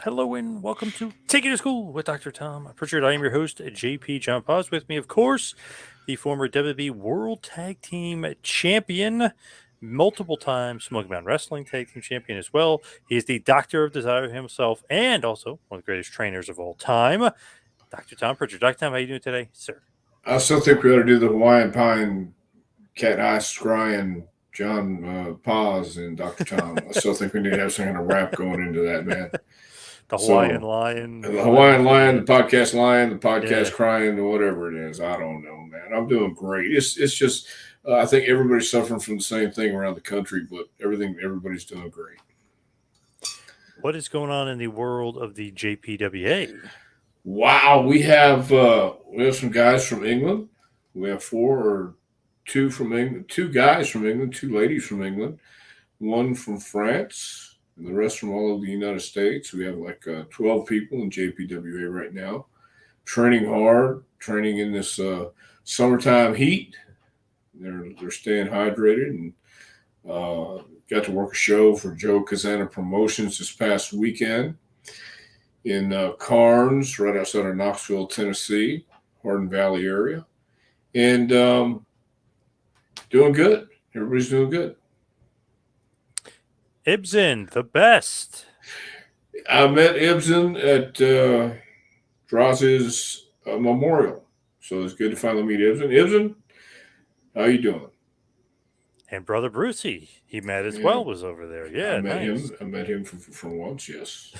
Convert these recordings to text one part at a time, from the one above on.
Hello and welcome to Take You to School with Dr. Tom Prichard. I am your host, JP John Paz. With me, of course, the former WWE World Tag Team Champion, multiple times Smoky Mountain Wrestling Tag Team Champion as well. He is the Doctor of Desire himself and also one of the greatest trainers of all time, Dr. Tom Prichard. Dr. Tom, how are you doing today, sir? I still think we ought to do the Hawaiian Pine, Cat Eye Scrying, John Paz, and Dr. Tom. I still think we need to have some kind of rap going into that, man. The Hawaiian So, Lion, the Lion, Hawaiian Lion, yeah, the podcast Lion, the yeah. podcast Crying, or whatever it is. I don't know, man. I'm doing great. It's just, I think everybody's suffering from the same thing around the country, but everybody's doing great. What is going on in the world of the JPWA? Wow, we have some guys from England. We have two from England, two guys from England, two ladies from England, one from France, and the rest from all over the United States. We have like 12 people in JPWA right now, training hard, training in this summertime heat. They're staying hydrated and got to work a show for Joe Kazana Promotions this past weekend in Carnes, right outside of Knoxville, Tennessee, Hardin Valley area, and doing good. Everybody's doing good. Ibsen, the best. I met Ibsen at Droz's memorial, so it's good to finally meet Ibsen. Ibsen, how you doing? And Brother Brucey, he met as Yeah, well, was over there. I Yeah, met him. nice. I met him for once. Yes,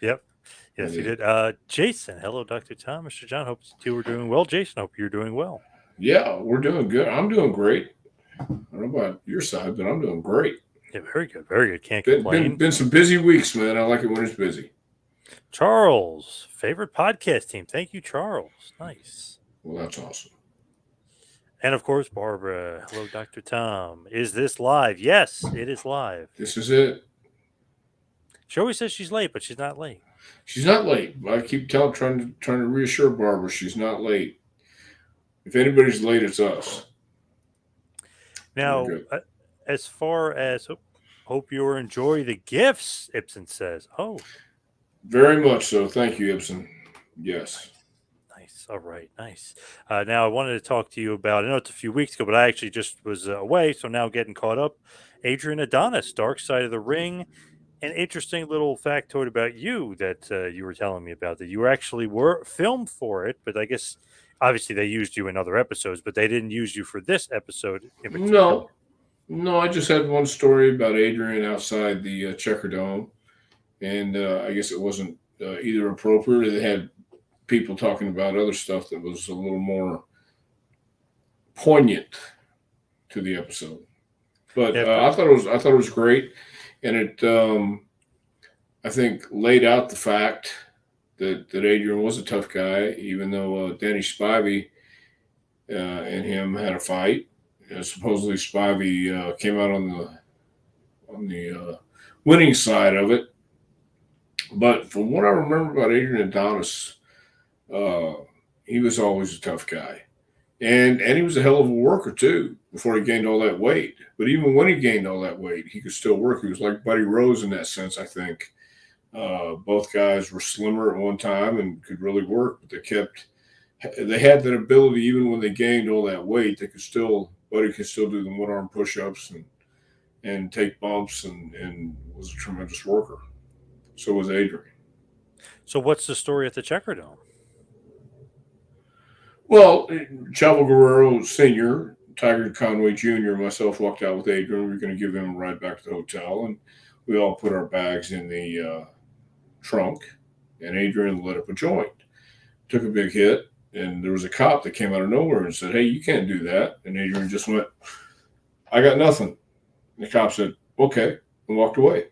Yep. I Yes, you did. did. Jason, hello, Dr. Tom. Mr. John, hope you were doing well. Jason, hope you're doing well. Yeah, we're doing good. I'm doing great. I don't know about your side, but I'm doing great. Yeah, very good. Very good. Can't Been been complain. been some busy weeks, man. I like it when it's busy. Charles, favorite podcast team. Thank you, Charles. Nice. Well, that's awesome. And of course, Barbara. Hello, Dr. Tom. Is this live? Yes, it is live. This is it. She always says she's late, but she's not late. She's not late. I keep trying to reassure Barbara she's not late. If anybody's late, it's us. We're Now, good. as far as hope you enjoy the gifts, Ibsen says. Oh, Very much so. Thank you, Ibsen. Yes. nice. All right. Nice. Now, I wanted to talk to you about, I know it's a few weeks ago, but I actually just was away. So now getting caught up. Adrian Adonis, Dark Side of the Ring. An interesting little factoid about you that you were telling me about that you actually were filmed for it, but I guess obviously they used you in other episodes, but they didn't use you for this episode in particular. No, no. I just had one story about Adrian outside the Checker Dome, and I guess it wasn't either appropriate or they had people talking about other stuff that was a little more poignant to the episode. But Yeah, I thought it was great, and it I think laid out the fact that Adrian was a tough guy, even though Danny Spivey and him had a fight. Supposedly Spivey came out on the winning side of it, but from what I remember about Adrian Adonis, uh, he was always a tough guy, and he was a hell of a worker too. Before he gained all that weight, but even when he gained all that weight, he could still work. He was like Buddy Rose in that sense, I think. Both guys were slimmer at one time and could really work, but they had that ability even when they gained all that weight. Buddy could still do the one arm push ups and take bumps and was a tremendous worker. So was Adrian. so what's the story at the Checker Dome? Well, Chavo Guerrero Sr., Tiger Conway Jr., and myself walked out with Adrian. We were going to give him a ride back to the hotel, and we all put our bags in the trunk, and Adrian lit up a joint. Took a big hit, and there was a cop that came out of nowhere and said, "Hey, you can't do that." And Adrian just went, "I got nothing." And the cop said, "Okay," and walked away.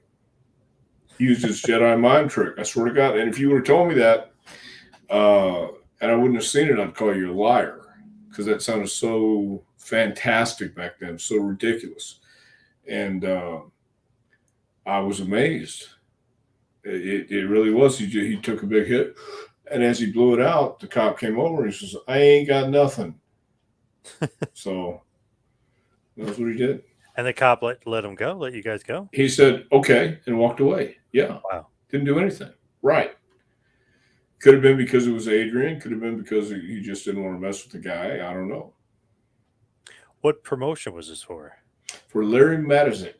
He used his Jedi mind trick. I swear to God. And if you would have told me that, and I wouldn't have seen it, I'd call you a liar because that sounded so fantastic back then, so ridiculous. And I was amazed. It really was. He took a big hit, and as he blew it out, the cop came over and he says, "I ain't got nothing." So that's what he did. And the cop let him go, let you guys go. He said, "Okay," and walked away. Yeah, Wow. Didn't do anything. Right. Could have been because it was Adrian. Could have been because he just didn't want to mess with the guy. I don't know. What promotion was this for? For Larry Matuzik.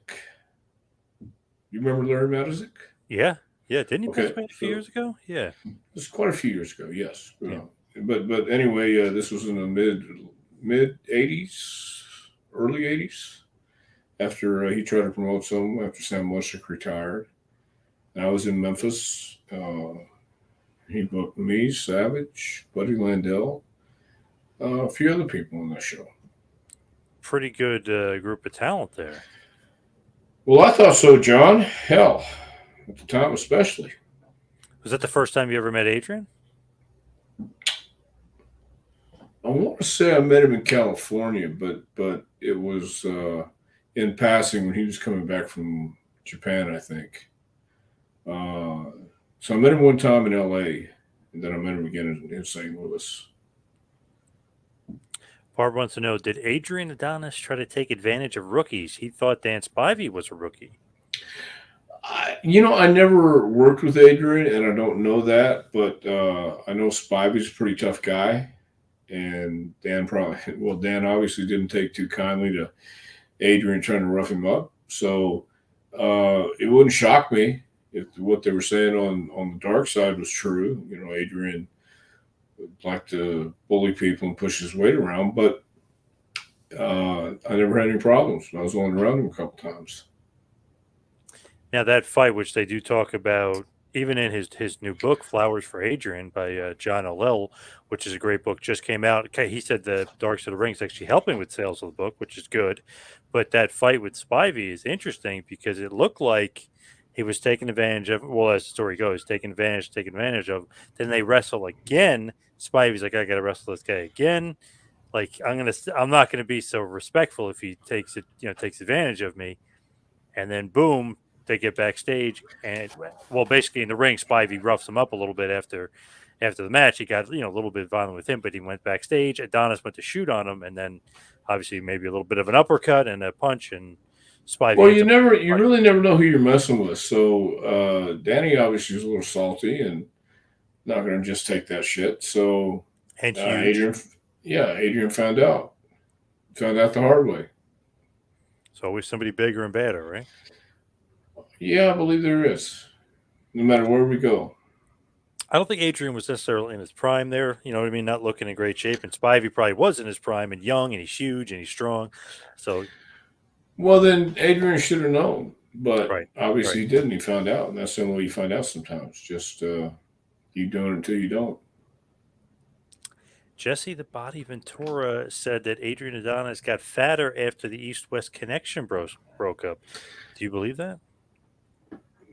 You remember Larry Matuzik? Yeah, yeah. Didn't he pass Okay, away a few so years ago? Yeah, this is quite a few years ago. Yes, yeah. but anyway, this was in the mid '80s, early '80s. After he tried to promote some after Sam Westbrook retired, and I was in Memphis. He booked me, Savage, Buddy Landell, a few other people on that show. Pretty good group of talent there. Well, I thought so, John. Hell, at the time especially. Was that the first time you ever met Adrian? I want to say I met him in California, but it was in passing when he was coming back from Japan, I think. Uh, so I met him one time in L.A. and then I met him again in St. Louis. Barb wants to know: did Adrian Adonis try to take advantage of rookies? He thought Dan Spivey was a rookie. I never worked with Adrian, and I don't know that, but I know Spivey's a pretty tough guy, and Dan probably well, Dan obviously didn't take too kindly to Adrian trying to rough him up. So it wouldn't shock me if what they were saying on the dark side was true. Adrian would like to bully people and push his weight around, but I never had any problems. I was only around him a couple times. Now that fight, which they do talk about, even in his new book, "Flowers for Adrian" by John O'Lell, which is a great book, just came out. Okay, he said the Dark Side of the Ring is actually helping with sales of the book, which is good. But that fight with Spivey is interesting because it looked like he was taking advantage of. Well, as the story goes, taking advantage of. Then they wrestle again. Spivey's like, I got to wrestle this guy again. Like I'm not gonna be so respectful if he takes advantage of me. And then boom, they get backstage, and well, basically in the ring, Spivey roughs him up a little bit after the match. He got a little bit violent with him, but he went backstage. Adonis went to shoot on him, and then obviously maybe a little bit of an uppercut and a punch, and Well, Spivey ends up. you really never know who you're messing with. So Danny obviously was a little salty and not going to just take that shit. So And huge. Adrian, yeah, Adrian found out the hard way. It's always somebody bigger and badder, right? Yeah, I believe there is. No matter where we go. I don't think Adrian was necessarily in his prime there. You know what I mean? Not looking in great shape. And Spivey probably was in his prime and young, and he's huge and he's strong. So, Well, then Adrian should have known, but right, right. obviously he didn't. He found out, and that's the only way you find out sometimes. Just keep doing it until you don't. Jesse the Body Ventura said that Adrian Adonis got fatter after the East West Connection broke up. Do you believe that?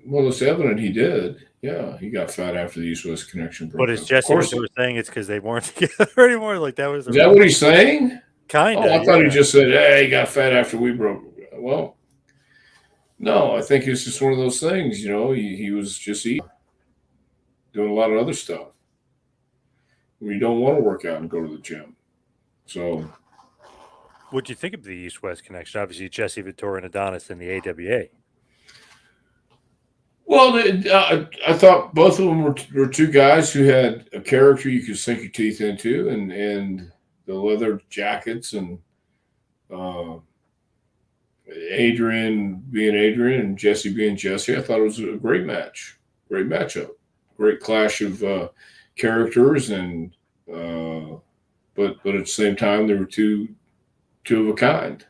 Well, it's evident he did. Yeah, he got fat after the East West connection But broke is up. Of Jesse course. Ventura saying it's because they weren't together anymore? Like that was the Is that reason? what he's saying? Oh, Kinda, I thought he yeah. just said, "Hey, he got fat after we broke." Well, no, I think it's just one of those things. He was just eating, doing a lot of other stuff. You don't want to work out and go to the gym. So, What do you think of the East West Connection? Obviously, Jesse Ventura and Adonis in the AWA. well, I thought both of them were two guys who had a character you could sink your teeth into, and the leather jackets and uh, Adrian being Adrian and Jesse being Jesse. I thought it was a great matchup, great clash of characters, and uh, but at the same time they were two of a kind.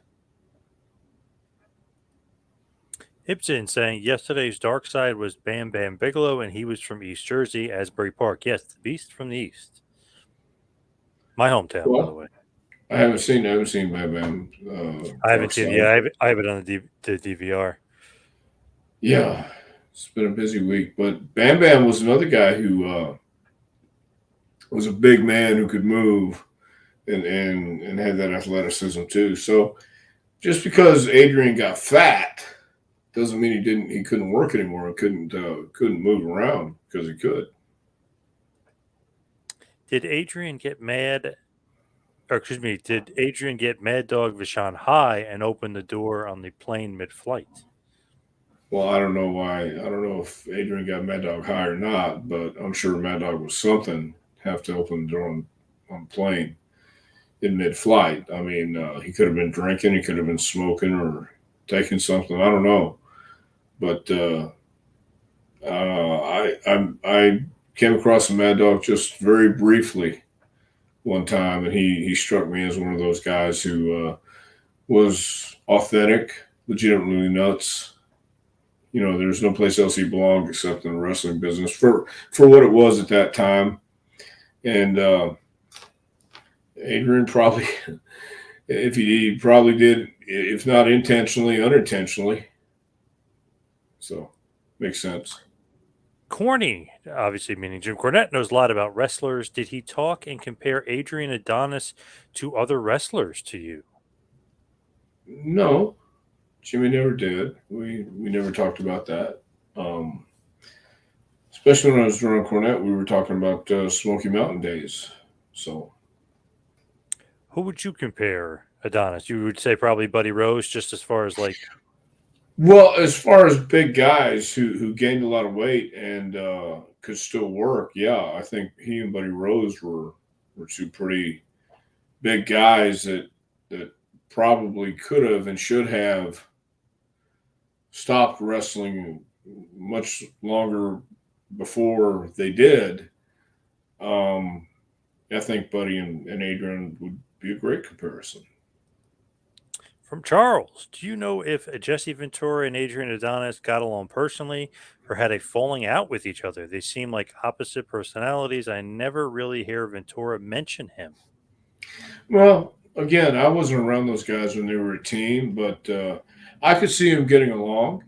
Ibsen saying yesterday's dark side was Bam Bam Bigelow, and he was from East Jersey, Asbury Park. Yes, the Beast from the East. My hometown, by the Well, way. I haven't seen Bam Bam I haven't Dark seen. Yeah, Side. I have it on the DVR. Yeah, it's been a busy week, but Bam Bam was another guy who was a big man who could move and had that athleticism too. So just because Adrian got fat doesn't mean he couldn't work anymore and couldn't move around because he could. Did Adrian get mad? Or excuse me, did Adrian get Mad Dog Vishon high and open the door on the plane mid-flight? Well, I don't know why. I don't know if Adrian got Mad Dog high or not, but I'm sure Mad Dog was something. Have to open the door on plane in mid-flight. I mean, he could have been drinking, he could have been smoking, or taking something. I don't know, but I came across a Mad Dog just very briefly one time, and he struck me as one of those guys who was authentic, legitimately nuts. You know, there's no place else he belonged except in the wrestling business for what it was at that time. And Adrian probably, if he probably did, if not intentionally, unintentionally. So makes sense. Corny, obviously meaning Jim Cornette, knows a lot about wrestlers. Did he talk and compare Adrian Adonis to other wrestlers to you? No, Jimmy never did. We never talked about that. Um, Especially when I was drawing Cornette, we were talking about Smoky Mountain days. So, Who would you compare Adonis? You would say probably Buddy Rose, just as far as like, well, as far as big guys who gained a lot of weight and could still work, yeah, I think he and Buddy Rose were two pretty big guys that probably could have and should have stopped wrestling much longer before they did. Um, I think Buddy and Adrian would be a great comparison. from Charles, do you know if Jesse Ventura and Adrian Adonis got along personally or had a falling out with each other? They seem like opposite personalities. I never really hear Ventura mention him. Well, again, I wasn't around those guys when they were a team, but I could see them getting along,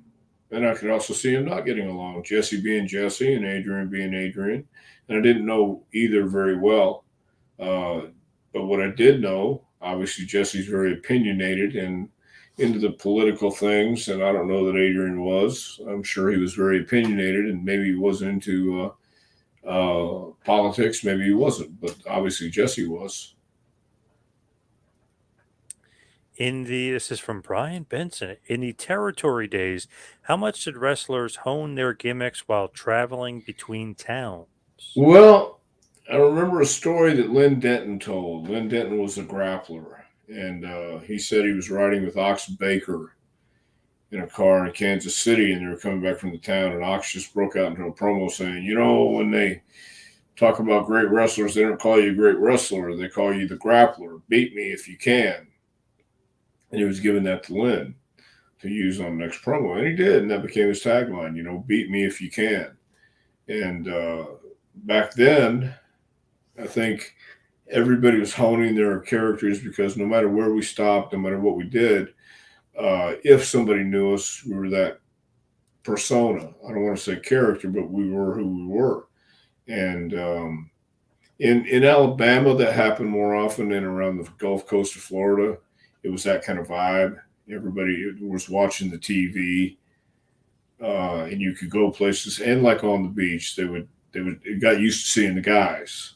and I could also see them not getting along. Jesse being Jesse and Adrian being Adrian, and I didn't know either very well. Uh, but what I did know, obviously, Jesse's very opinionated and into the political things, and I don't know that Adrian was. I'm sure he was very opinionated, and maybe he wasn't into politics. Maybe he wasn't, but obviously Jesse was. This is from Brian Benson. In the territory days, how much did wrestlers hone their gimmicks while traveling between towns? Well, I remember a story that Lynn Denton told. Lynn Denton was a grappler, and he said he was riding with Ox Baker in a car in Kansas City, and they were coming back from the town, and Ox just broke out into a promo saying, "You know, when they talk about great wrestlers, they don't call you a great wrestler; they call you the grappler. Beat me if you can." And he was giving that to Lynn to use on the next promo, and he did, and that became his tagline. You know, beat me if you can. And back then, I think everybody was honing their characters because no matter where we stopped, no matter what we did, if somebody knew us, we were that persona. I don't want to say character, but we were who we were. And in Alabama, that happened more often than around the Gulf Coast of Florida. It was that kind of vibe. Everybody was watching the TV, and you could go places. And like on the beach, they would it got used to seeing the guys.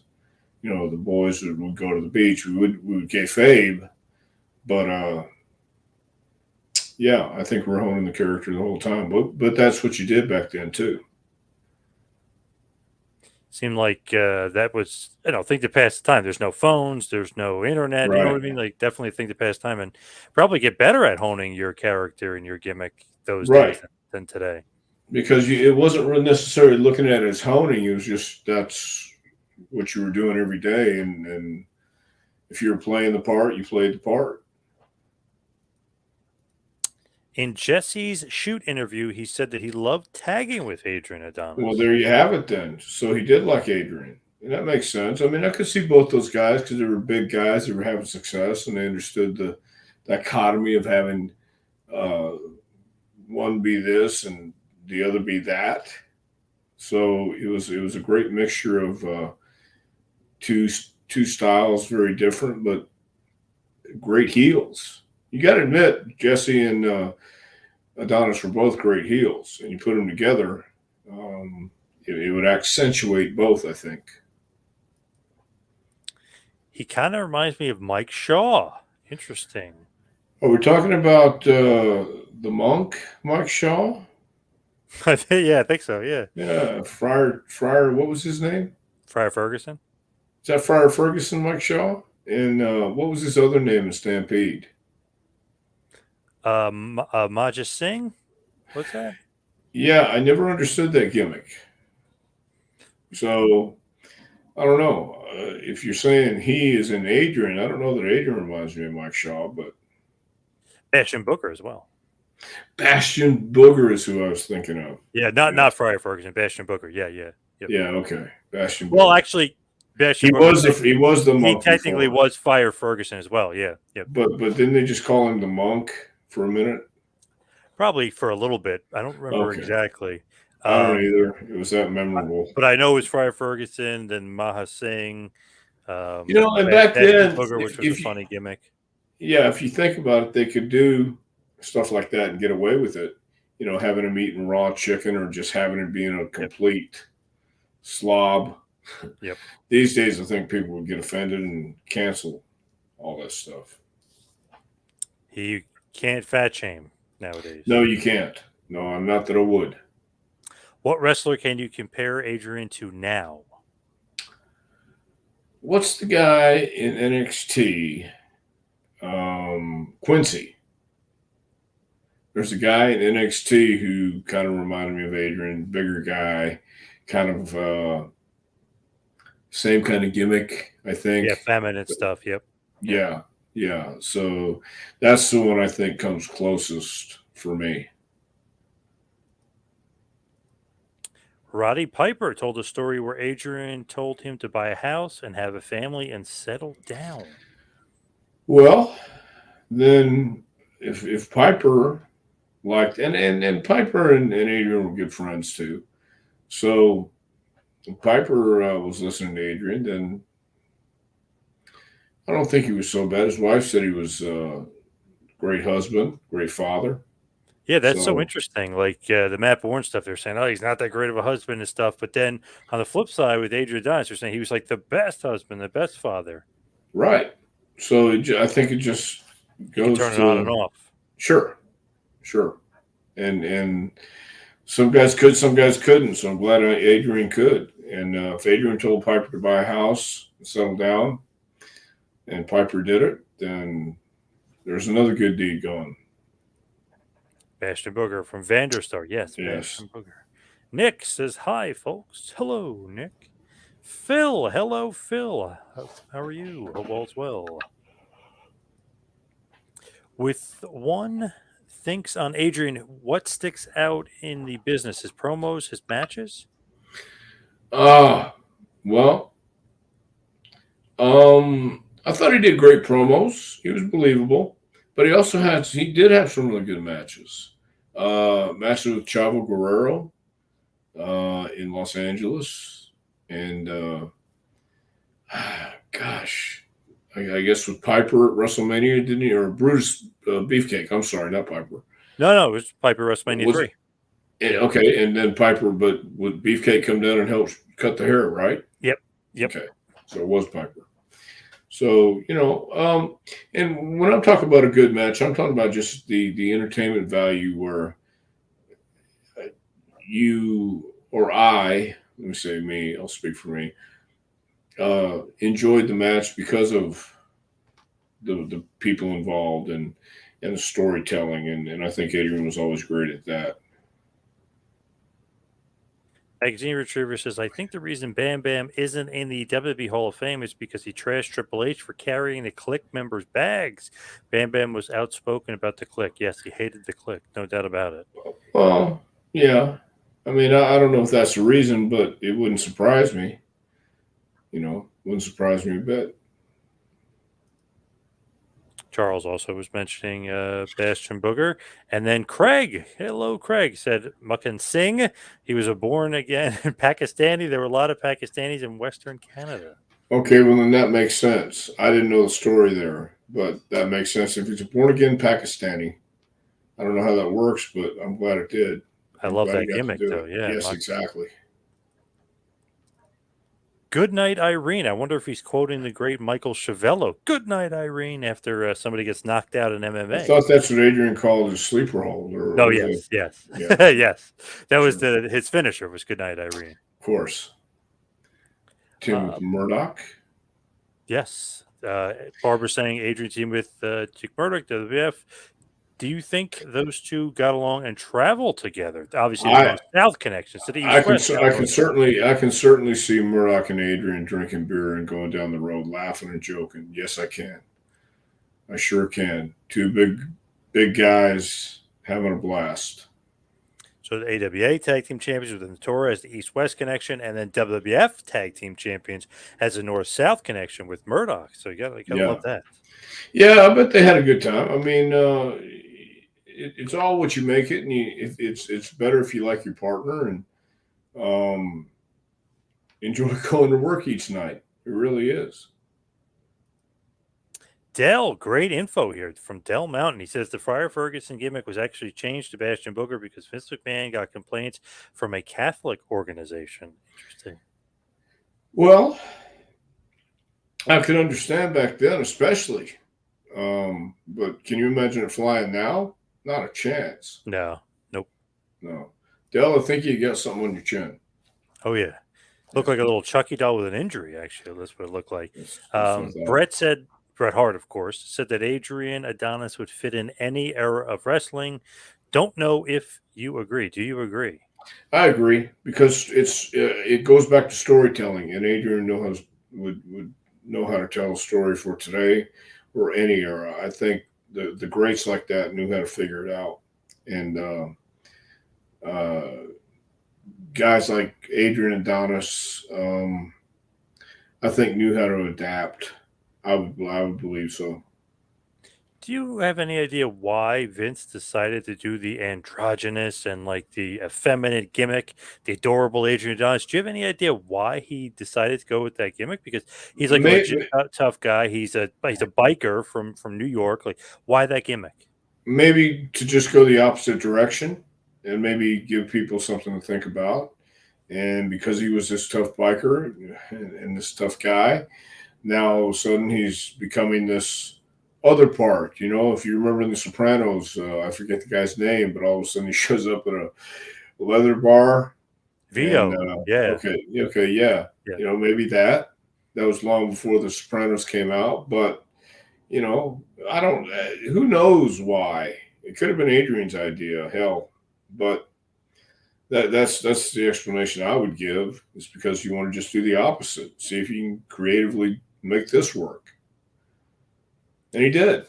You know, the boys would go to the beach. We would kayfabe, but yeah, I think we're honing the character the whole time. But that's what you did back then too. Seemed like that was, think to pass the time. There's no phones, there's no internet. You know what I Right, mean? Like, definitely think to pass time and probably get better at honing your character and your gimmick those days right. than today. Because it wasn't really necessarily looking at it as honing. It was just that's what you were doing every day, and if you were playing the part, you played the part. In Jesse's shoot interview, he said that he loved tagging with Adrian Well, Adonis. there you have it then. So he did like Adrian. And that makes sense. I mean, I could see both those guys because they were big guys that were having success and they understood the dichotomy of having uh, one be this and the other be that. So it was a great mixture of two two styles, very different, but great heels. You got to admit, Jesse and Adonis were both great heels, and you put them together, um, it would accentuate both, I think. He kind of reminds me of Mike Shaw. Interesting. Are we talking about the monk, Mike Shaw? Yeah, I think so. Yeah, Yeah, Friar. What was his name? Friar Ferguson. Is that Friar Ferguson, Mike Shaw? And what was his other name in Stampede? Maja Singh. What's that? Yeah, I never understood that gimmick. So I don't know. If you're saying he is in Adrian, I don't know that Adrian reminds me of Mike Shaw, but Ashton Booker as well. Bastion Booger is who I was thinking of. Yeah, not Yeah, not Friar Ferguson. Bastion Booker. Yeah, yeah, yep. yeah, okay, Bastion Well, Booger. actually, Bastion Booker. He was the He monk technically before, was Fire Ferguson as well. Yeah, yep. but didn't they just call him the monk for a minute? Probably for a little bit. I don't remember Okay, exactly. I don't Um, either. It was that memorable. but I know it was Friar Ferguson, then Maha Singh, And back Bastion then, Booger, which was a if you, funny gimmick. yeah, if you think about it, they could do stuff like that and get away with it. Having him eating raw chicken or just having it being a Yep, complete slob. yep. These days, I think people would get offended and cancel all that stuff. He can't fat shame nowadays. No, you can't. No, I'm not that I would. What wrestler can you compare Adrian to now? What's the guy in NXT? Quincy. There's a guy in NXT who kind of reminded me of Adrian, bigger guy, kind of same kind of gimmick, I Yeah, think. feminine stuff. Yep, yep. Yeah, yeah. So that's the one I think comes closest for me. Roddy Piper told a story where Adrian told him to buy a house and have a family and settle down. Well, then if Piper liked and Piper and Adrian were good friends too. So if Piper was listening to Adrian, then I don't think he was so bad. His wife said he was a great husband, great father. Yeah, that's so So interesting. Like the Matt Bourne stuff, they're saying, oh, he's not that great of a husband and stuff. But then on the flip side, with Adrian Adonis, they're saying he was like the best husband, the best father. right. So I think it just He can goes turn it on and to off. sure, sure, and some guys could, some guys couldn't. So I'm glad Adrian could. And if Adrian told Piper to buy a house and settle down, and Piper did it, then there's another good deed going. Bastion Booger from Vanderstar. Yes, Yes. Bastion Booger. Nick says, hi, folks. Hello, Nick. Phil. Hello, Phil. How are you? Hope all's well. With one thinks on Adrian, what sticks out in the business? His promos, his matches? Well, I thought he did great promos. He was believable, but he did have some really good matches. Matches with Chavo Guerrero in Los Angeles, and gosh, I guess with Piper at WrestleMania, didn't he? Or Bruce Beefcake? I'm sorry, not Piper. No, it was Piper WrestleMania Was 3. Yep. okay, and then Piper, but would Beefcake come down and help cut the hair, right? Yep. Yep. Okay, so it was Piper. So and when I'm talking about a good match, I'm talking about just the entertainment value where you or I, let me say me, I'll speak for me, enjoyed the match because of the people involved and the storytelling, and I think Adrian was always great at that. Magazine Retriever says, I think the reason Bam Bam isn't in the WWE Hall of Fame is because he trashed Triple H for carrying the Click members' bags. Bam Bam was outspoken about the Click. Yes, he hated the Click, no doubt about it. Well, yeah. I mean, I don't know if that's the reason, but it wouldn't surprise me. Wouldn't surprise me a bit. Charles also was mentioning Bastion Booger. And then Craig, hello, Craig, said Muckin Singh. He was a born again Pakistani. There were a lot of Pakistanis in Western Canada. Okay, well then that makes sense. I didn't know the story there, but that makes sense. If he's a born again Pakistani, I don't know how that works, but I'm glad it did. I I'm love glad that he got to gimmick, do though. it. Yeah. Yes, exactly. Good night, Irene. I wonder if he's quoting the great Michael Chavello. Good night, Irene, after somebody gets knocked out in I MMA. thought that's what Adrian called his sleeper hold, No, or was it? yes, yes, Yeah, yes. That was sure, his finisher was Good night, Irene. of course. Tim Uh, Murdoch. yes. Barbara saying Adrian team with Chick Murdoch, WWF. Do you think those two got along and traveled together? Obviously, the I North South connection instead of I East can West, not I can North South. certainly see Murdoch and Adrian drinking beer and going down the road laughing and joking. Yes, I can. I sure can. Two big guys having a blast. So the AWA Tag Team Champions with the Torah as the East West connection, and then WWF Tag Team Champions as the North South connection with Murdoch. So you gotta love Yeah, that. yeah. I bet they had a good time. I mean, it's all what you make it, and it's better if you like your partner and um, enjoy going to work each night. It really is. Dell, great info here from Dell Mountain. He says the Friar Ferguson gimmick was actually changed to Bastion Booger because Vince McMahon got complaints from a Catholic organization. Interesting. Well, I can understand back then, especially. But can you imagine it flying now? Not a chance. No, nope. No. Dell, I think you got something on your chin. Oh yeah, Yeah, looked like a little Chucky doll with an injury. Actually, that's what it looked like. that's what I thought. Bret Hart, of course, said that Adrian Adonis would fit in any era of wrestling. Don't know if you agree. Do you agree? I agree because it goes back to storytelling, and Adrian would know how to tell a story for today or any era. I think the greats like that knew how to figure it out, and uh, guys like Adrian Adonis, I think knew how to adapt. I would believe so. Do you have any idea why Vince decided to do the androgynous and like the effeminate gimmick, the adorable Adrian Adonis? Do you have any idea why he decided to go with that gimmick? Because he's like a legit Maybe, tough guy. He's a biker from New York. Like, why that gimmick? maybe to just go the opposite direction and maybe give people something to think about. And because he was this tough biker and this tough guy, now all of a sudden he's becoming this other part. You know, if you remember in The Sopranos, I forget the guy's name, but all of a sudden he shows up at a leather bar. And Vito. Yeah. okay, yeah, Yeah. maybe that was long before The Sopranos came out, but I don't. Who knows why? It could have been Adrian's idea, hell, but that's the explanation I would give. Is because you want to just do the opposite, see if you can creatively make this work, and he did.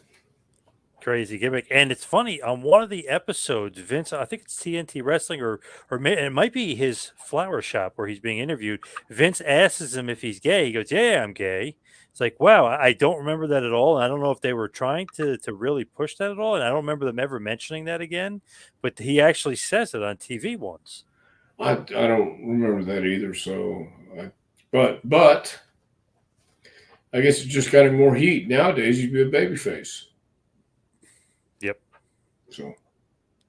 Crazy gimmick, and it's funny on one of the episodes, Vince. I think it's TNT Wrestling, it might be his flower shop where he's being interviewed. Vince asks him if he's gay. He goes, "Yeah, I'm gay." It's like, wow, I don't remember that at all, and I don't know if they were trying to really push that at all, and I don't remember them ever mentioning that again. But he actually says it on TV once. I don't remember that either. So, but I guess it just got him more heat. Nowadays, he'd be a babyface. Yep, So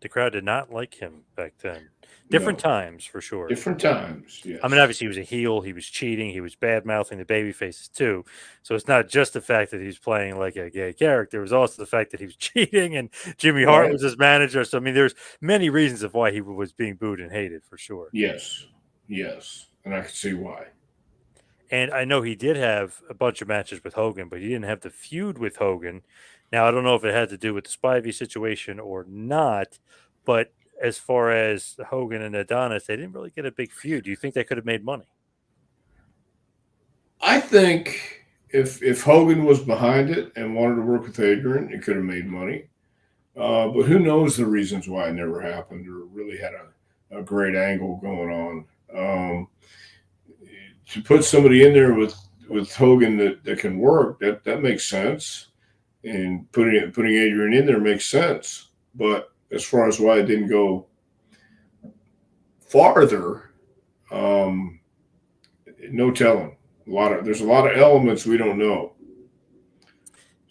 the crowd did not like him back then. Different no, times for sure. different times. I mean, Yes, obviously, he was a heel. He was cheating. He was bad mouthing the baby faces too. So it's not just the fact that he's playing like a gay character. It was also the fact that he was cheating and Jimmy Hart right. was his manager. So I mean, there's many reasons of why he was being booed and hated for sure. Yes, yes, and I can see why. And I know he did have a bunch of matches with Hogan, but he didn't have the feud with Hogan. Now I don't know if it had to do with the Spivey situation or not, but as far as Hogan and Adonis, they didn't really get a big feud. Do you think they could have made money? I think if Hogan was behind it and wanted to work with Adrian, it could have made money. But who knows the reasons why it never happened or really had a great angle going on. To put somebody in there with Hogan that can work, that makes sense. And putting Adrian in there makes sense. But as far as why it didn't go farther, um, no telling. There's a lot of elements we don't know.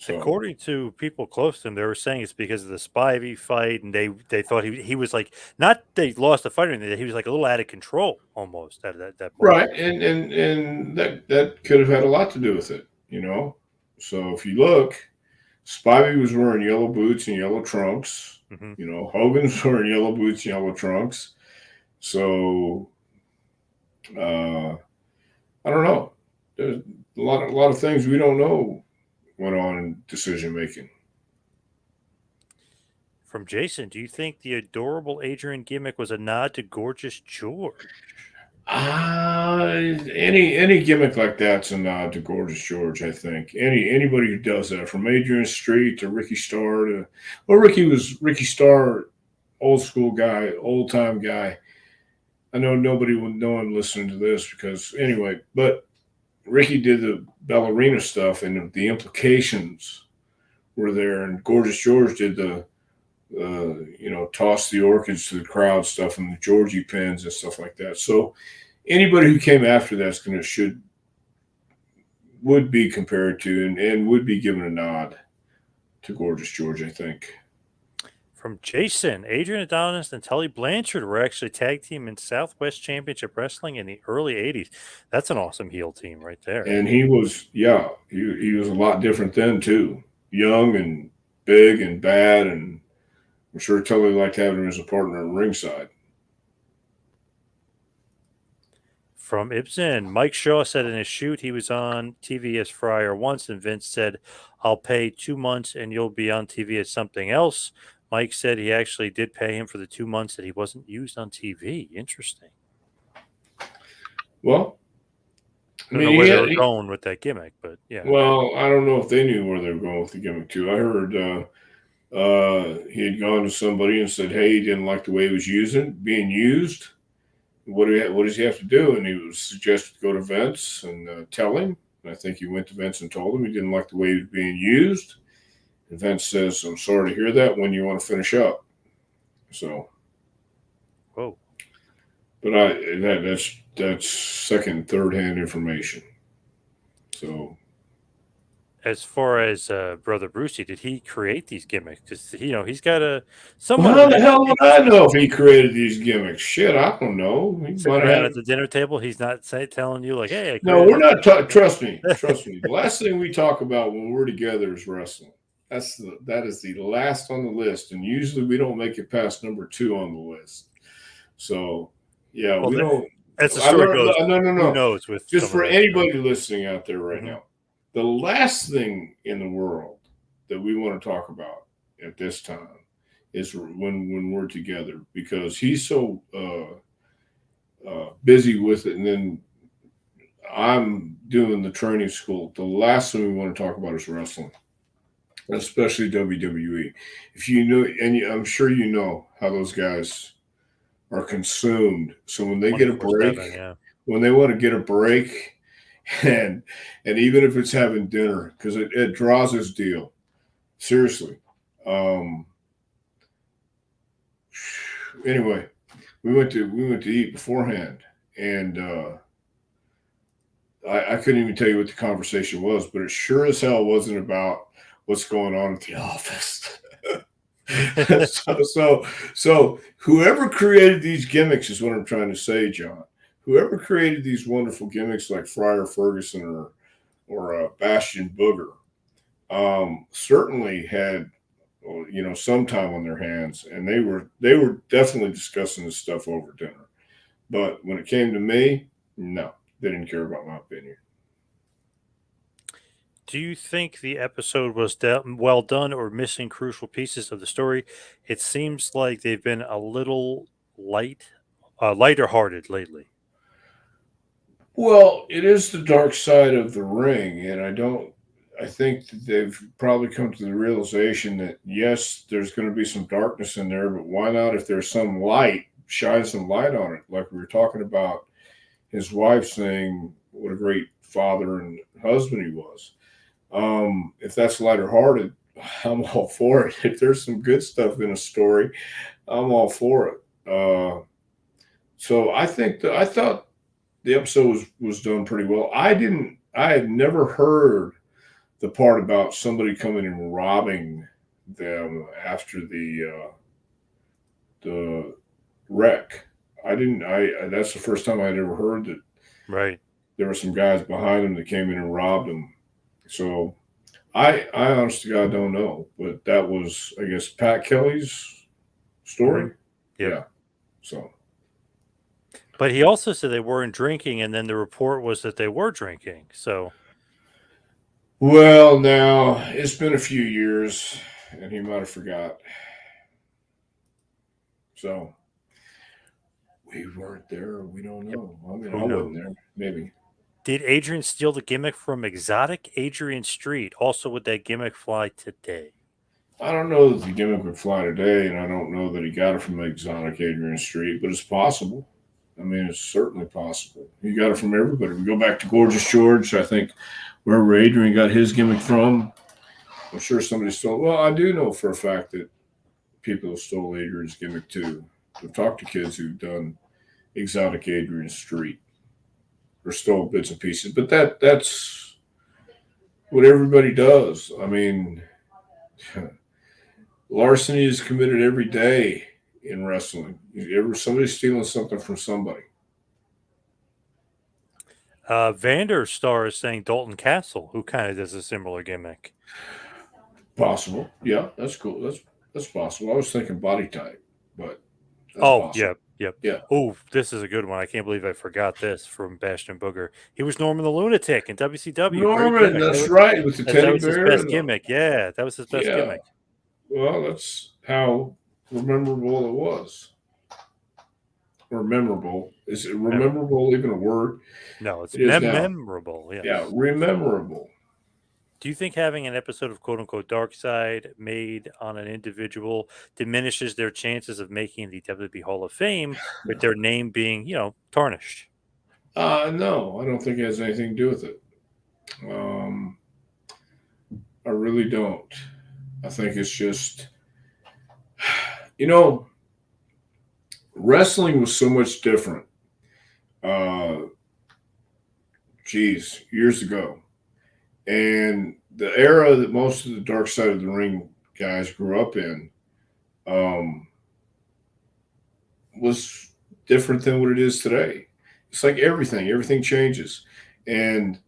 So According to people close to him, they were saying it's because of the Spivey fight, and they thought he was like, not they lost the fight or anything, he was like a little out of control almost at that point. right, and that could have had a lot to do with it, you know. So if you look, Spivey was wearing yellow boots and yellow trunks. Hmm. You know, Hogan's wearing yellow boots and yellow trunks. So uh, I don't know. There's a lot of things we don't know went on in decision making. From Jason, do you think the adorable Adrian gimmick was a nod to Gorgeous George? Any gimmick like that's a nod to Gorgeous George. I think anybody who does that, from Adrian Street to Ricky Starr to, well, Ricky Starr, old school guy, old time guy. I know no one listening to this because anyway, but Ricky did the ballerina stuff and the implications were there, and Gorgeous George did the toss the orchids to the crowd stuff and the Georgie pins and stuff like that. So anybody who came after that's gonna should would be compared to and would be given a nod to Gorgeous George, I think. From Jason, Adrian Adonis and Tully Blanchard were actually tag team in Southwest Championship Wrestling in the early 80s. That's an awesome heel team right there. And he was, yeah, he was a lot different then too. Young and big and bad, and I'm sure Tully liked having him as a partner at ringside. From Ibsen, Mike Shaw said in his shoot he was on TV as Fryer once, and Vince said, I'll pay 2 months and you'll be on TV as something else. Mike said he actually did pay him for the 2 months that he wasn't used on TV. Interesting. Well, I I don't know mean, where they were going with that gimmick, but yeah. well, I don't know if they knew where they were going with the gimmick too. I heard he had gone to somebody and said, "Hey, he didn't like the way he was being used. What does he have to do?" And he was suggested to go to Vince and tell him. And I think he went to Vince and told him he didn't like the way he was being used. And Vince says, "I'm sorry to hear that. When you want to finish up?" So, Whoa. but that's second, third hand information. So, As far as Brother Brucey, did he create these gimmicks? Because, he's got a well, somewhat of how an the hell would educated I know style. if he created these gimmicks? Shit, I don't know. He Sitting might have around had. at the dinner table, he's not telling you, like, hey, I No, created we're this not. gimmick. Trust me. Trust me. The last thing we talk about when we're together is wrestling. That is the last on the list, and usually we don't make it past number two on the list. So, yeah, Well, we don't. as the I story learned. goes, No, no, who no. knows with Just some of for those anybody shows. listening out there right Hmm. now, the last thing in the world that we want to talk about at this time is when we're together because he's so busy with it, and then I'm doing the training school. The last thing we want to talk about is wrestling, especially WWE. If you know, and I'm sure you know how those guys are consumed. So when they get a 24/7, break, yeah. when they want to get a break, and even if it's having dinner, because it draws his deal. Seriously. Um, anyway, we went to eat beforehand, and I couldn't even tell you what the conversation was, but it sure as hell wasn't about what's going on at the office. so whoever created these gimmicks is what I'm trying to say, John. Whoever created these wonderful gimmicks like Friar Ferguson or Bastion Booger certainly had some time on their hands, and they were definitely discussing this stuff over dinner. But when it came to me, no, they didn't care about my opinion. Do you think the episode was well done or missing crucial pieces of the story? It seems like they've been a little lighter hearted lately. Well, it is the dark side of the ring, and I think that they've probably come to the realization that yes, there's going to be some darkness in there, but why not if there's some light, shine some light on it, like we were talking about his wife saying what a great father and husband he was. If that's lighter hearted, I'm all for it. If there's some good stuff in a story, I'm all for it. So I thought the episode was done pretty well. I had never heard the part about somebody coming and robbing them after the wreck. I didn't. That's the first time I'd ever heard that Right. there were some guys behind him that came in and robbed him. So I honest to God don't know, but that was, I guess, Pat Kelly's Hmm. story. Yep. Yeah. So But he also said they weren't drinking, and then the report was that they were drinking. So well, now it's been a few years, and he might have forgot. So we weren't there. We don't yep. know. I mean, Who I knows? wasn't there. Maybe. Did Adrian steal the gimmick from Exotic Adrian Street? Also, would that gimmick fly today? I don't know that the gimmick would fly today, and I don't know that he got it from Exotic Adrian Street, but it's possible. I mean, it's certainly possible. He got it from everybody. We go back to Gorgeous George, I think, wherever Adrian got his gimmick from. I'm sure somebody stole. Well, I do know for a fact that people have stole Adrian's gimmick too. I've talked to kids who've done Exotic Adrian Street or stole bits and pieces, but that's what everybody does. I mean, larceny is committed every day in wrestling. Somebody's stealing something from somebody. Vanderstar is saying Dalton Castle, who kind of does a similar gimmick. Possible. Yeah, that's cool. That's possible. I was thinking body type, but that's Oh, possible. yep, yep. Yeah. Oh, this is a good one. I can't believe I forgot this from Bastion Booger. He was Norman the Lunatic in WCW. Great Norman, gimmick. that's right, with the That teddy was his bear best and the gimmick. Yeah, that was his best yeah. gimmick. Well, that's how memorable it was. Or memorable. Is it Memorable. rememberable even a word? No, it's It is now. memorable. Yeah, Yes. rememberable. Do you think having an episode of quote unquote Dark Side made on an individual diminishes their chances of making the WWE Hall of Fame with their name being, tarnished? No, I don't think it has anything to do with it. Um, I really don't. I think it's just, you know, wrestling was so much different. Uh, Years ago, and the era that most of the Dark Side of the Ring guys grew up in um, was different than what it is today. It's like everything changes, and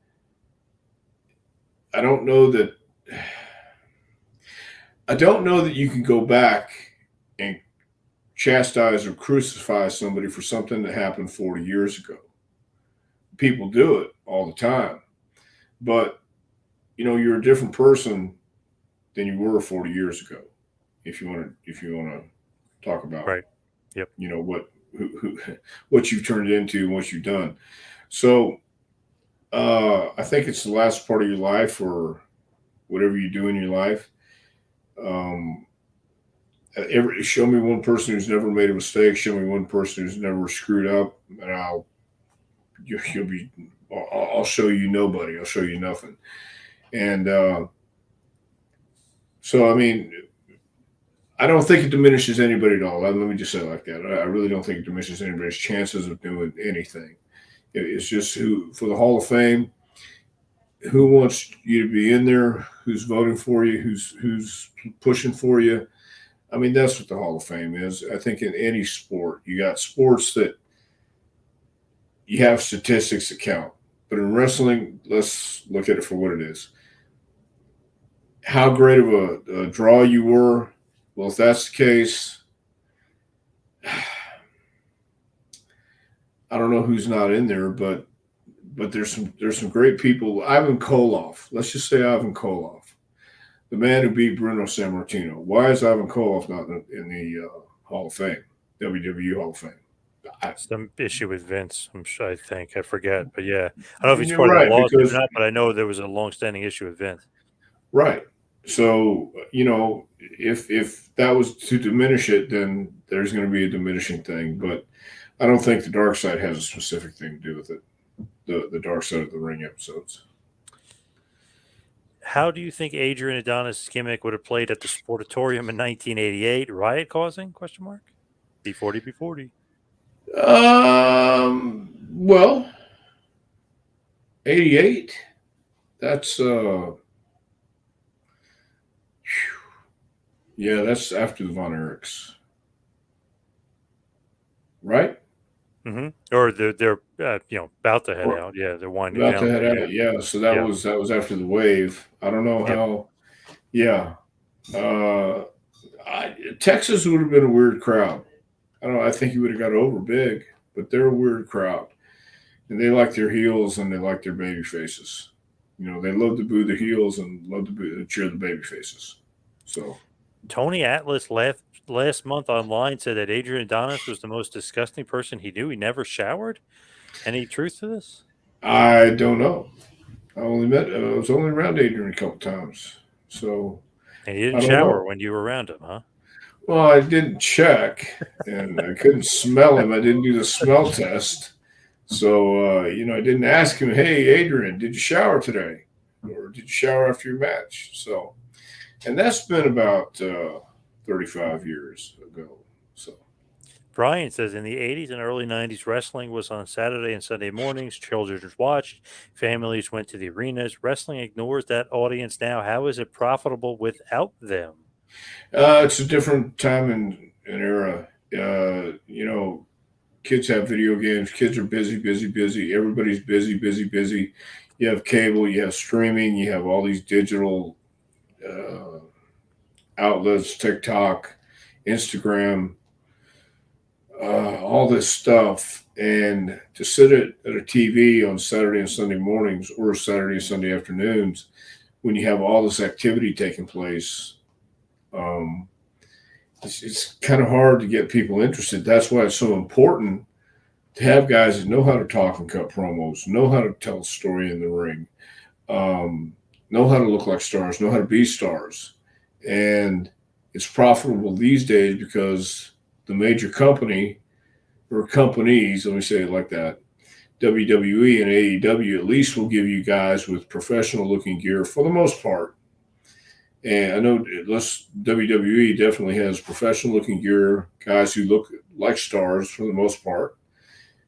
I don't know that I don't know that you can go back and chastise or crucify somebody for something that happened 40 years ago. People do it all the time, but you're a different person than you were 40 years ago. If you want to talk about Right. Yep. what what you've turned into and what you've done. So I think it's the last part of your life or whatever you do in your life. Um, Show me one person who's never made a mistake. Show me one person who's never screwed up, and you'll be. I'll show you nobody. I'll show you nothing. And so, I mean, I don't think it diminishes anybody at all. Let me just say it like that. I really don't think it diminishes anybody's chances of doing anything. It's just who for the Hall of Fame, who wants you to be in there, who's voting for you, who's pushing for you. I mean, that's what the Hall of Fame is. I think in any sport, you got sports that you have statistics that count. But in wrestling, let's look at it for what it is. How great of a draw you were. Well, if that's the case, I don't know who's not in there, but there's some great people. Ivan Koloff. Let's just say Ivan Koloff, the man who beat Bruno Sammartino. Why is Ivan Koloff not in the Hall of Fame, WWE Hall of Fame? Some issue with Vince, I'm sure, I think. I forget. But yeah, I don't know if he's You're part of the right lawsuit or because not, but I know there was a long-standing issue with Vince. right. So if that was to diminish it, then there's going to be a diminishing thing. But I don't think the dark side has a specific thing to do with it. The dark side of the ring episodes. How do you think Adrian Adonis' gimmick would have played at the Sportatorium in 1988? Riot causing? Question mark. B40, B40. Well, 88. That's Yeah, that's after the Von Erichs, right? Or they're about to head Or out. Yeah, they're winding about to down. head But yeah, out. Yeah, so yeah, that was after the wave. I don't know yep. how. Yeah, uh, Texas would have been a weird crowd. I don't know. I think he would have got over big, but they're a weird crowd, and they like their heels and they like their baby faces. They love to boo the heels and love to cheer the baby faces. So Tony Atlas last month online said that Adrian Adonis was the most disgusting person he knew. He never showered. Any truth to this? I don't know. I was only around Adrian a couple times, so And he I didn't don't shower know. when you were around him, huh? Well, I didn't check, and I couldn't smell him. I didn't do the smell test, so I didn't ask him. Hey, Adrian, did you shower today, or did you shower after your match? So, and that's been about 35 years ago. So, Brian says in the 80s and early 90s, wrestling was on Saturday and Sunday mornings. Children watched, families went to the arenas. Wrestling ignores that audience now. How is it profitable without them? it's a different time and era. Kids have video games. Kids are busy, busy, busy. Everybody's busy, busy, busy. You have cable, you have streaming, you have all these digital uh, outlets, TikTok, Instagram, all this stuff. And to sit at a TV on Saturday and Sunday mornings or Saturday and Sunday afternoons when you have all this activity taking place, um, it's kind of hard to get people interested. That's why it's so important to have guys that know how to talk and cut promos, know how to tell a story in the ring, know how to look like stars, know how to be stars. And it's profitable these days because the major company or companies, let me say it like that, WWE and AEW at least will give you guys with professional looking gear for the most part. And I know WWE definitely has professional looking gear, guys who look like stars for the most part.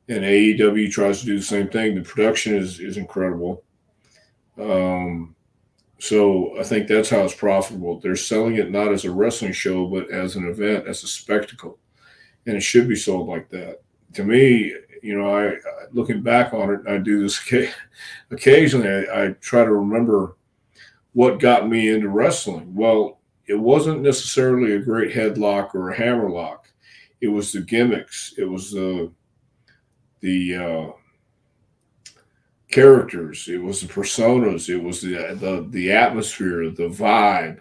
And AEW tries to do the same thing. The production is incredible. Um, so I think that's how it's profitable. They're selling it not as a wrestling show, but as an event, as a spectacle, and it should be sold like that. To me, I looking back on it, I do this occasionally. I try to remember what got me into wrestling. Well, it wasn't necessarily a great headlock or a hammerlock. It was the gimmicks. It was the characters. It was the personas. It was the atmosphere, the vibe.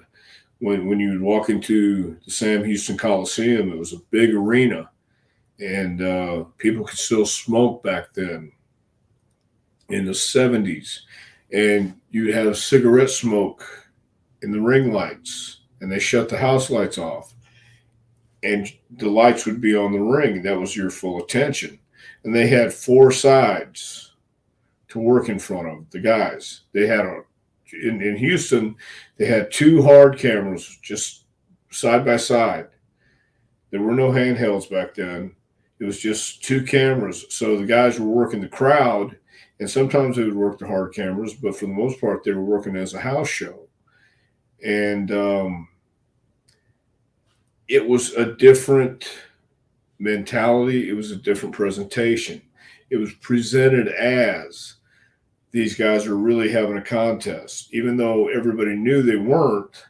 When you would walk into the Sam Houston Coliseum, it was a big arena, and people could still smoke back then in the '70s, and you'd have cigarette smoke in the ring lights, and they shut the house lights off, and the lights would be on the ring. That was your full attention, and they had four sides to work in front of the guys. They had in Houston, they had two hard cameras just side by side. There were no handhelds back then. It was just two cameras. So the guys were working the crowd, and sometimes they would work the hard cameras, but for the most part, they were working as a house show. And it was a different mentality. It was a different presentation. It was presented as these guys are really having a contest, even though everybody knew they weren't.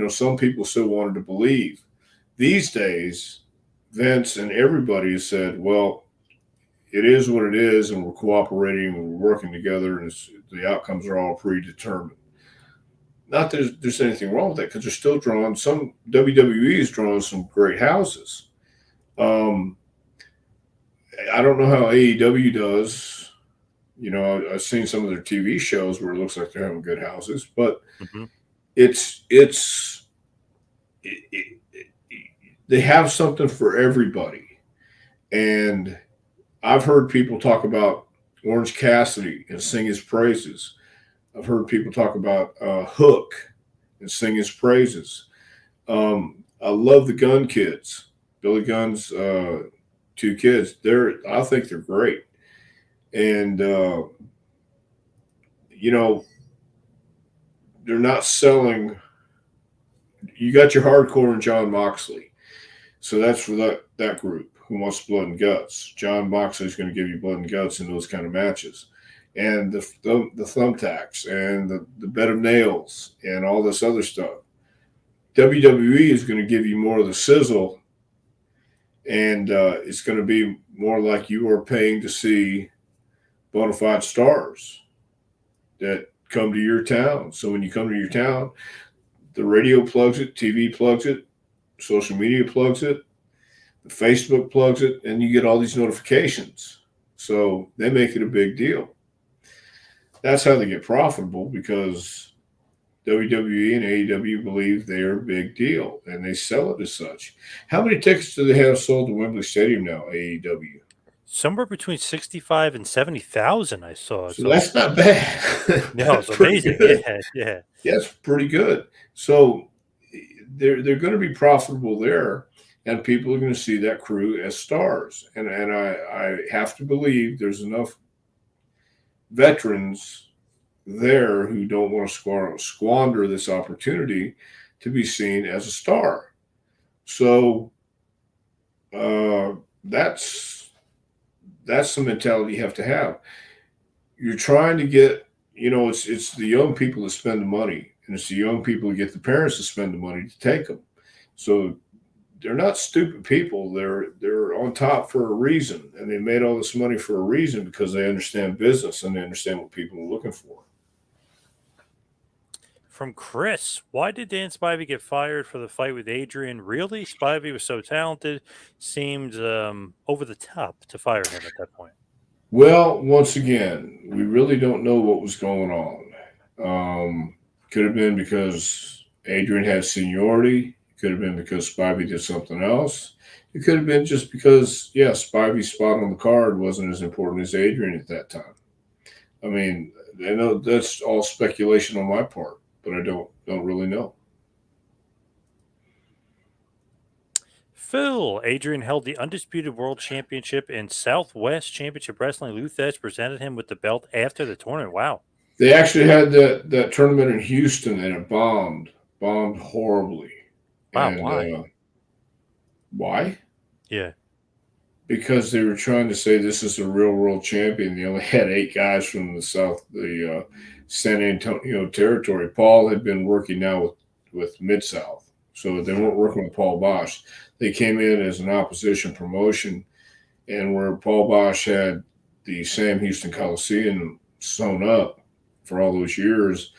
Some people still wanted to believe. These days, Vince and everybody has said, well, it is what it is, and we're cooperating and we're working together, and the outcomes are all predetermined. Not that there's anything wrong with that because they're still drawing some WWE is drawing some great houses. Um, I don't know how AEW does. I've seen some of their TV shows where it looks like they're having good houses, but Hmm. it's it, they have something for everybody. And I've heard people talk about Orange Cassidy and sing his praises. I've heard people talk about Hook and sing his praises. I love the Gun Kids, Billy Gunn's two kids. I think they're great, and you know, they're not selling. you got your hardcore and John Moxley. So that's for that group who wants blood and guts. John Moxley's going to give you blood and guts in those kind of matches. And the thumbtacks and the bed of nails and all this other stuff. WWE is going to give you more of the sizzle, and it's going to be more like you are paying to see bona fide stars that come to your town. So when you come to your town, the radio plugs it, TV plugs it, social media plugs it, the Facebook plugs it, and you get all these notifications. So they make it a big deal. That's how they get profitable, because WWE and AEW believe they're a big deal and they sell it as such. How many tickets do they have sold to Wembley Stadium now, AEW? Somewhere between 65 and 70,000, I saw at So some that's point. not bad. No, That's it's pretty amazing. good. Yeah, yeah. That's pretty good. So they're going to be profitable there, and people are going to see that crew as stars. And I have to believe there's enough veterans there who don't want to squander this opportunity to be seen as a star. So uh, that's the mentality you have to have. You're trying to get, it's the young people that spend the money, and it's the young people who get the parents to spend the money to take them. So they're not stupid people. They're on top for a reason, and they made all this money for a reason, because they understand business and they understand what people are looking for. From Chris, why did Dan Spivey get fired for the fight with Adrian? Really? Spivey was so talented, seemed over the top to fire him at that point. Well, once again, we really don't know what was going on. Could have been because Adrian had seniority. Could have been because Spivey did something else. It could have been just because, yeah, Spivey's spot on the card wasn't as important as Adrian at that time. I mean, I know that's all speculation on my part, but I don't really know. Phil, Adrian held the undisputed world championship in Southwest Championship Wrestling. Lou Thesz presented him with the belt after the tournament. Wow. They actually had that tournament in Houston, and it bombed horribly. Wow. And Why? why? Yeah. Because they were trying to say this is a real world champion. They only had 8 guys from the San Antonio territory. Paul had been working now with Mid South, so they weren't working with Paul Bosch. They came in as an opposition promotion, and where Paul Bosch had the Sam Houston Coliseum sewn up for all those years,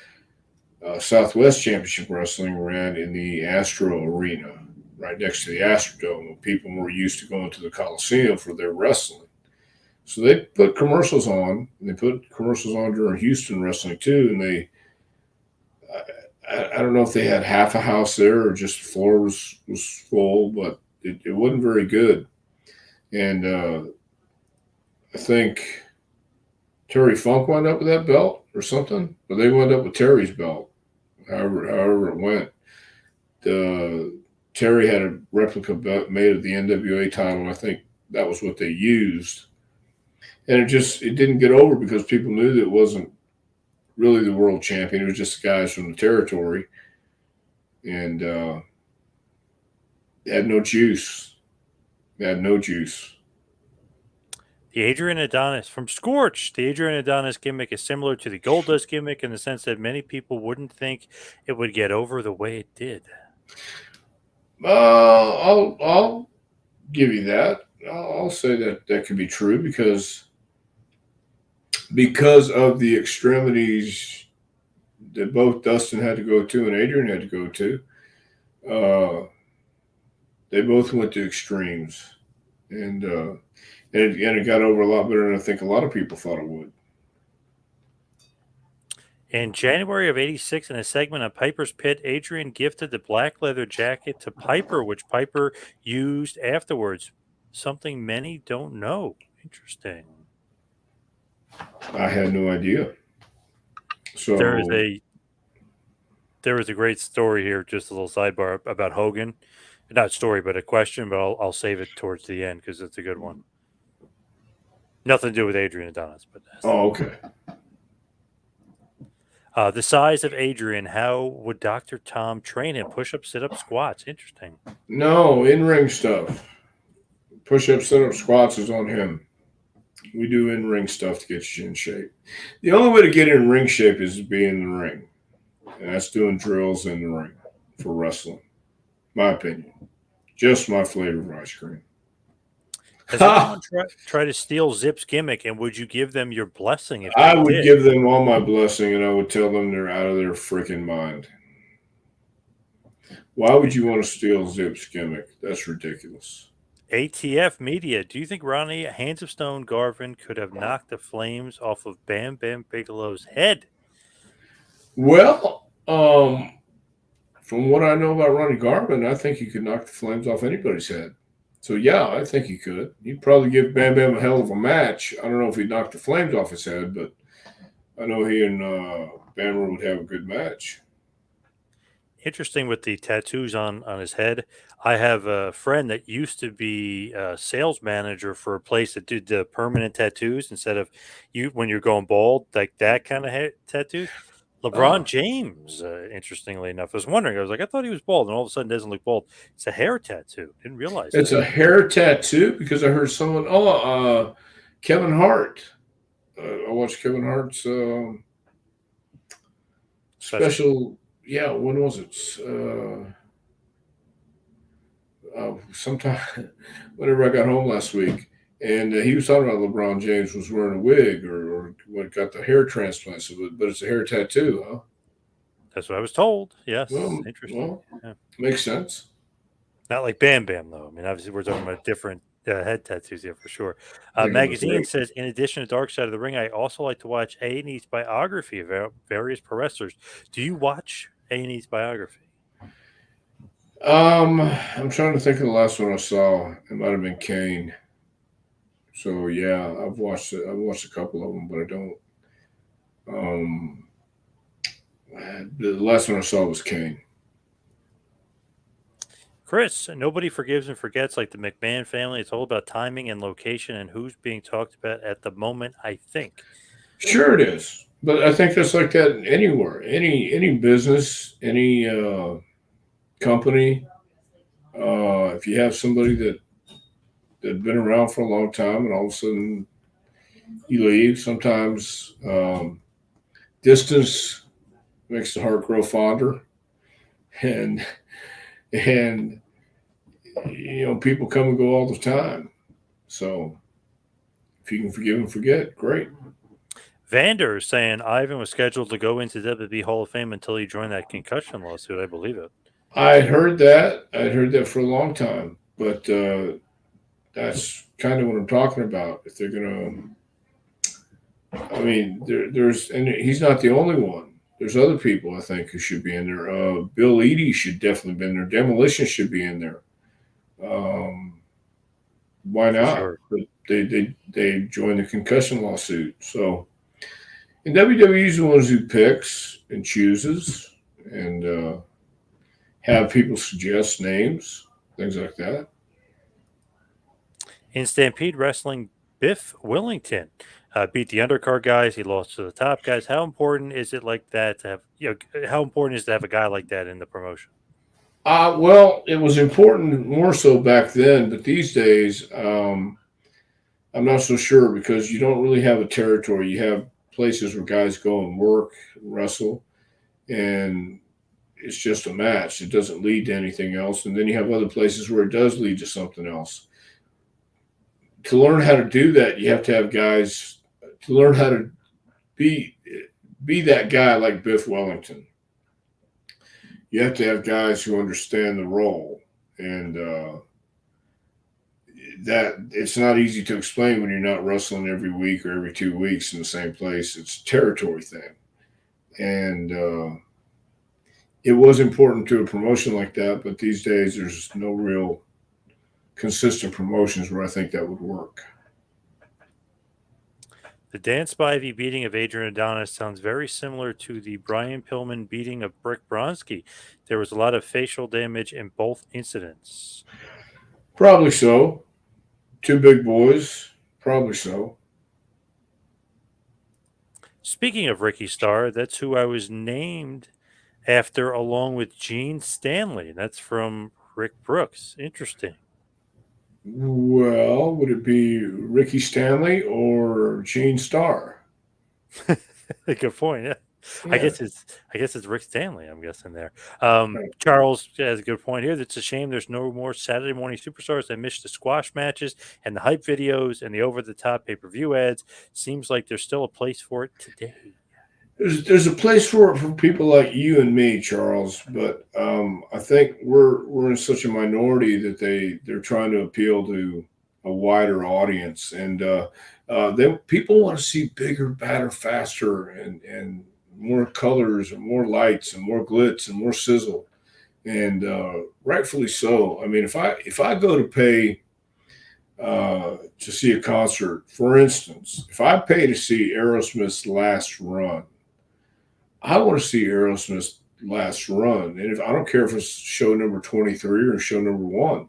Southwest Championship Wrestling ran in the Astro Arena, right next to the Astrodome. People were used to going to the Coliseum for their wrestling. So they put commercials on, and they put commercials on during Houston wrestling too. And I don't know if they had half a house there or just the floor was full, but it wasn't very good. And I think Terry Funk wound up with that belt or something, but they wound up with Terry's belt. However it went. Terry had a replica belt made of the NWA title. I think that was what they used, and it didn't get over because people knew that it wasn't really the world champion. It was just the guys from the territory, and they had no juice. They had no juice. The Adrian Adonis from Scorch. The Adrian Adonis gimmick is similar to the Goldust gimmick in the sense that many people wouldn't think it would get over the way it did. I'll give you that. I'll say that could be true because of the extremities that both Dustin had to go to and Adrian had to go to. They both went to extremes, and it got over a lot better than I think a lot of people thought it would. In January of '86, in a segment on Piper's Pit, Adrian gifted the black leather jacket to Piper, which Piper used afterwards. Something many don't know. Interesting. I had no idea. So There is a great story here, just a little sidebar about Hogan. Not a story, but a question, but I'll save it towards the end because it's a good one. Nothing to do with Adrian Adonis, but oh, okay. The size of Adrian, how would Dr. Tom train him? Push up, sit up, squats. Interesting. No, in ring stuff. Push up, sit up, squats is on him. We do in ring stuff to get you in shape. The only way to get in ring shape is to be in the ring, and that's doing drills in the ring for wrestling. My opinion. Just my flavor of ice cream. Has anyone Ha! try to steal Zip's gimmick, and would you give them your blessing if I they would did? give them all my blessing and I would tell them they're out of their freaking mind. Why would you want to steal Zip's gimmick? That's ridiculous. ATF Media, do you think Ronnie Hands of Stone Garvin could have knocked the flames off of Bam Bam Bigelow's head? Well, from what I know about Ronnie Garvin, I think he could knock the flames off anybody's head. So yeah, I think he could. He'd probably give Bam Bam a hell of a match. I don't know if he'd knock the flames off his head, but I know he and Bammer would have a good match. Interesting with the tattoos on his head. I have a friend that used to be a sales manager for a place that did the permanent tattoos instead of you when you're going bald, like that kind of tattoos. LeBron Uh, James, interestingly enough, I was wondering. I was like, I thought he was bald, and all of a sudden, doesn't look bald. It's a hair tattoo. Didn't realize it's that. a hair tattoo because I heard someone. Kevin Hart. I watched Kevin Hart's Special. special. Yeah, when was it? Sometime whenever I got home last week, and he was talking about LeBron James was wearing a wig or what got the hair transplant. So, but it's a hair tattoo, huh? That's what I was told. Yes, interesting. Well, Yeah. makes sense. Not like Bam Bam though. I mean, obviously, we're talking about different head tattoos here for sure. I think it was Magazine great. says, in addition to Dark Side of the Ring, I also like to watch A&E's biography of various pro wrestlers. Do you watch A&E's biography? I'm trying to think of the last one I saw. It might have been Kane. So yeah, I've watched it. I've watched a couple of them, but I don't. Um, the last one I saw was Kane. Chris, nobody forgives and forgets like the McMahon family. It's all about timing and location and who's being talked about at the moment, I think. Sure, it is, but I think that's like that anywhere, any business, any company. If you have somebody that been around for a long time, and all of a sudden you leave, sometimes distance makes the heart grow fonder, and and people come and go all the time. So if you can forgive and forget, great. Vander is saying Ivan was scheduled to go into WWE Hall of Fame until he joined that concussion lawsuit. I believe it. I'd heard that. I'd heard that for a long time, but that's kind of what I'm talking about. If they're gonna, I mean, there's and he's not the only one. There's other people I think who should be in there. Bill Eadie should definitely be in there. Demolition should be in there. Um, why For not? sure. But they joined the concussion lawsuit. So and WWE is the ones who picks and chooses and have people suggest names, things like that. In Stampede Wrestling, Biff Willington beat the undercard guys. He lost to the top guys. How important is it like that to have, how important is to have a guy like that in the promotion? Well, it was important more so back then, but these days, I'm not so sure because you don't really have a territory. You have places where guys go and work, wrestle, and it's just a match. It doesn't lead to anything else. And then you have other places where it does lead to something else. To learn how to do that, you have to have guys to learn how to be be that guy like Biff Wellington. You have to have guys who understand the role, and that it's not easy to explain when you're not wrestling every week or every 2 weeks in the same place. It's a territory thing, and it was important to a promotion like that. But these days, there's no real consistent promotions where I think that would work. The Dan Spivey beating of Adrian Adonis sounds very similar to the Brian Pillman beating of Brick Bronski. There was a lot of facial damage in both incidents. Probably so. Two big boys. Probably so. Speaking of Ricky Starr, that's who I was named after, along with Gene Stanley. That's from Rick Brooks. Interesting. Well, would it be Ricky Stanley or Gene Starr? Good point. Yeah. I Yeah. guess it's I guess it's Rick Stanley. I'm guessing there. Right. Charles has a good point here. It's a shame there's no more Saturday morning superstars that miss the squash matches and the hype videos and the over the top pay per view ads. Seems like there's still a place for it today. There's a place for it for people like you and me, Charles. But I think we're in such a minority that they're trying to appeal to a wider audience, and they people want to see bigger, badder, faster, and more colors and more lights and more glitz and more sizzle, and rightfully so. I mean, if I go to pay to see a concert, for instance, if I pay to see Aerosmith's last run, I want to see Aerosmith's last run. And if I don't care if it's show number 23 or show number one,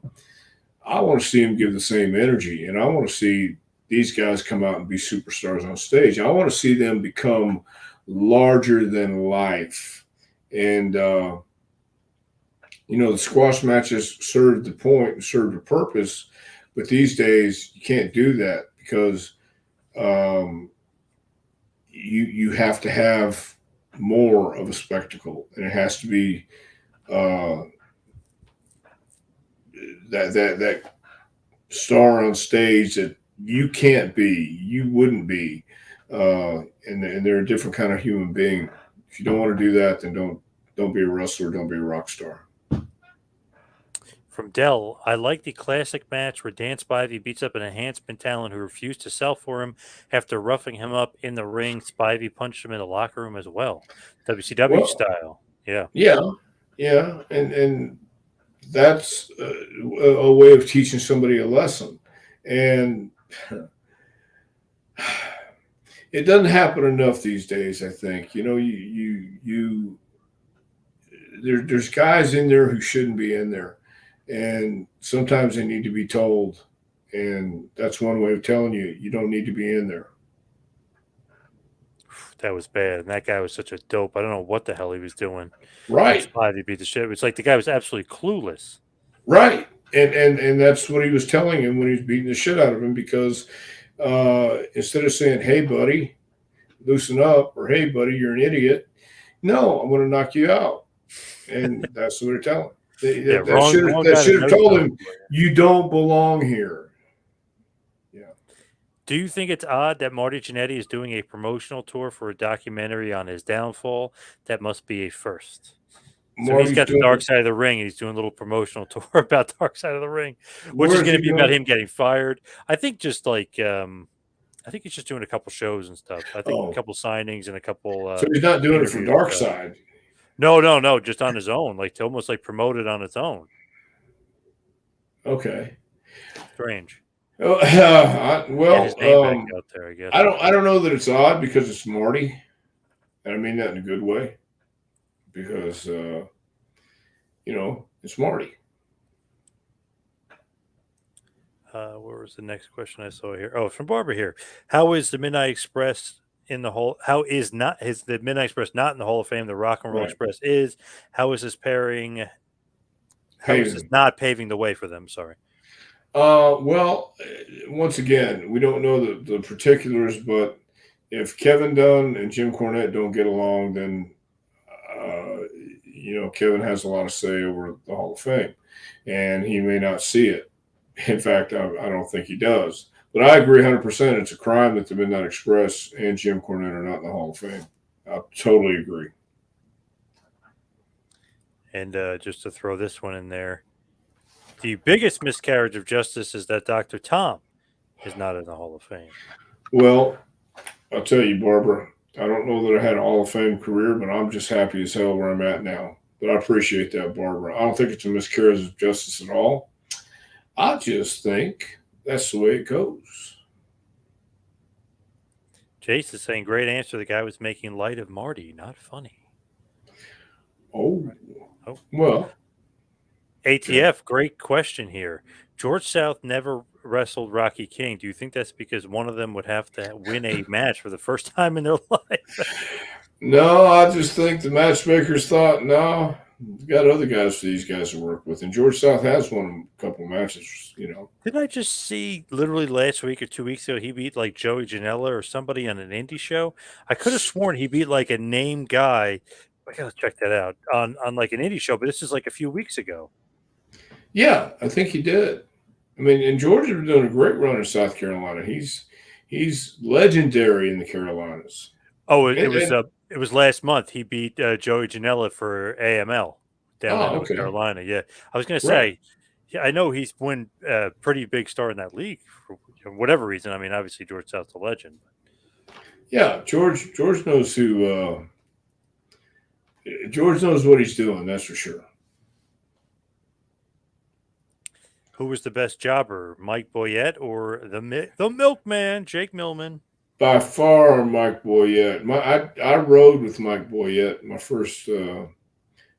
I want to see him give the same energy. And I want to see these guys come out and be superstars on stage. I want to see them become larger than life. And, the squash matches served the point, served the purpose. But these days, you can't do that because um, you have to have more of a spectacle, and it has to be uh, that star on stage that you can't be, you wouldn't be, and they're a different kind of human being. If you don't want to do that, then don't be a wrestler, don't be a rock star. From Dell, I like the classic match where Dan Spivey beats up an enhancement talent who refused to sell for him after roughing him up in the ring. Spivey punched him in the locker room as well, WCW Well, style. Yeah. yeah, yeah, and that's a way of teaching somebody a lesson, and it doesn't happen enough these days. I think there's guys in there who shouldn't be in there, and sometimes they need to be told, and that's one way of telling you you don't need to be in there. That was bad. And that guy was such a dope. I don't know what the hell he was doing when Right, Spivey beat the shit. It's like the guy was absolutely clueless. right, and that's what he was telling him when he was beating the shit out of him because instead of saying, "Hey, buddy, loosen up," or "Hey, buddy, you're an idiot," no, I'm going to knock you out, and that's what they're telling. Yeah, wrong That guy to should have know told something. him you don't belong here. Yeah, Do you think it's odd that Marty Jannetty is doing a promotional tour for a documentary on his downfall? That must be a first. So he's Marty's got the Dark doing. Side of the Ring, and he's doing a little promotional tour about Dark Side of the Ring, which Where is is going to he be about doing? him getting fired. I think just like I think he's just doing a couple shows and stuff. I think a Oh, couple signings and a couple so he's not doing it for interviews and Dark stuff. Side. No, no, no, just on his own, like to almost like promote it on its own. Okay. Strange. Oh, Get his name back out there, I guess. I don't know that it's odd because it's Marty, and I mean that in a good way because it's Marty. Where was the next question I saw here? Oh, it's from Barbara here. How is the Midnight Express in the whole? How is the Midnight Express not in the Hall of Fame? The Rock and Roll Right. Express is. How is this pairing? How is this Paving. not paving the way for them? Sorry. Well, once again, we don't know the particulars, but if Kevin Dunn and Jim Cornette don't get along, then uh, Kevin has a lot of say over the Hall of Fame, and he may not see it. In fact, I don't think he does. But I agree 100%. It's a crime that the Midnight Express and Jim Cornette are not in the Hall of Fame. I totally agree. And just to throw this one in there, the biggest miscarriage of justice is that Dr. Tom is not in the Hall of Fame. Well, I'll tell you, Barbara, I don't know that I had a Hall of Fame career, but I'm just happy as hell where I'm at now. But I appreciate that, Barbara. I don't think it's a miscarriage of justice at all. I just think that's the way it goes. Jace is saying, great answer. The guy was making light of Marty, not funny. Oh, Oh, well, okay. ATF, great question here. George South never wrestled Rocky King. Do you think that's because one of them would have to win a match for the first time in their life? No, I just think the matchmakers thought, no, we've got other guys for these guys to work with. And George South has won a couple matches, you know. Didn't I just see literally last week or 2 weeks ago he beat like Joey Janela or somebody on an indie show? I could have sworn he beat like a name guy. I gotta check that out on like an indie show, but this is like a few weeks ago. Yeah, I think he did. I mean, and George has been doing a great run in South Carolina. He's legendary in the Carolinas. Oh, And it was last month. He beat Joey Janela for AML down in oh, North okay, Carolina. Yeah, I was gonna right. say, yeah, I know he's won a pretty big star in that league for whatever reason. I mean, obviously George South's a legend. Yeah, George knows who. George knows what he's doing. That's for sure. Who was the best jobber, Mike Boyette or the Milkman, Jake Millman? By far, Mike Boyette. I rode with Mike Boyette my first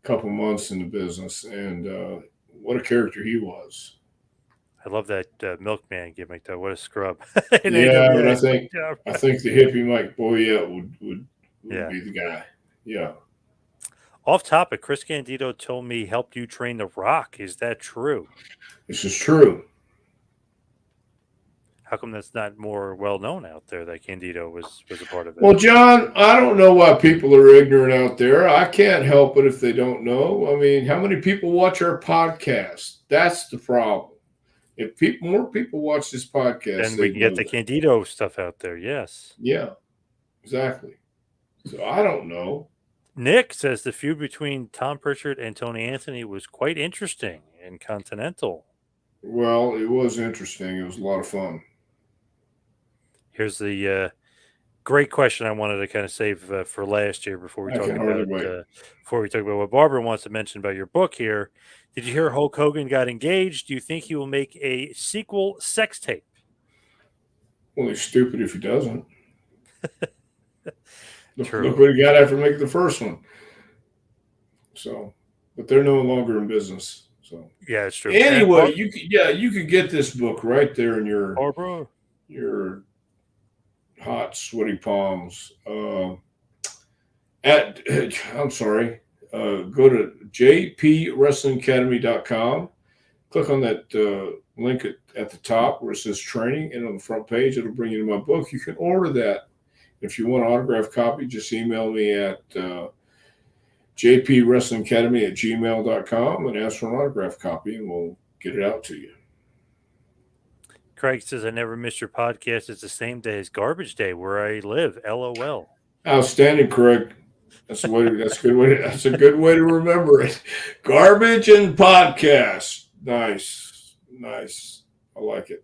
couple months in the business, and what a character he was. I love that Milkman gimmick though. What a scrub in Yeah, but AWA. Good job. I think the hippie Mike Boyette would Yeah. be the guy. Yeah. Off topic, Chris Candido told me he helped you train The Rock. Is that true? This is true. How come that's not more well known out there that Candido was a part of it? Well, John, I don't know why people are ignorant out there. I can't help it if they don't know. I mean, how many people watch our podcast? That's the problem. If more people watch this podcast, Then we they can know get the that. Candido stuff out there. Yes. Yeah, exactly. So I don't know. Nick says the feud between Tom Prichard and Tony Anthony was quite interesting in Continental. Well, it was interesting. It was a lot of fun. Here's the great question I wanted to kind of save for last year before we I talk can hardly about wait. what Barbara wants to mention about your book here. Did you hear Hulk Hogan got engaged? Do you think he will make a sequel sex tape? Well, he's stupid if he doesn't. True. Look what he got after making the first one. So, but they're no longer in business. So, Yeah, it's true. anyway, you could get this book right there in Barbara. your hot sweaty palms. I'm sorry. Go to jpwrestlingacademy.com. Click on that link at the top where it says training, and on the front page it'll bring you to my book. You can order that. If you want an autographed copy, just email me at jpwrestlingacademy@gmail.com and ask for an autographed copy, and we'll get it out to you. Craig says, I never missed your podcast. It's the same day as Garbage Day where I live. LOL. Outstanding, Craig. That's a good way. That's a good way to remember it. Garbage and podcast. Nice. I like it.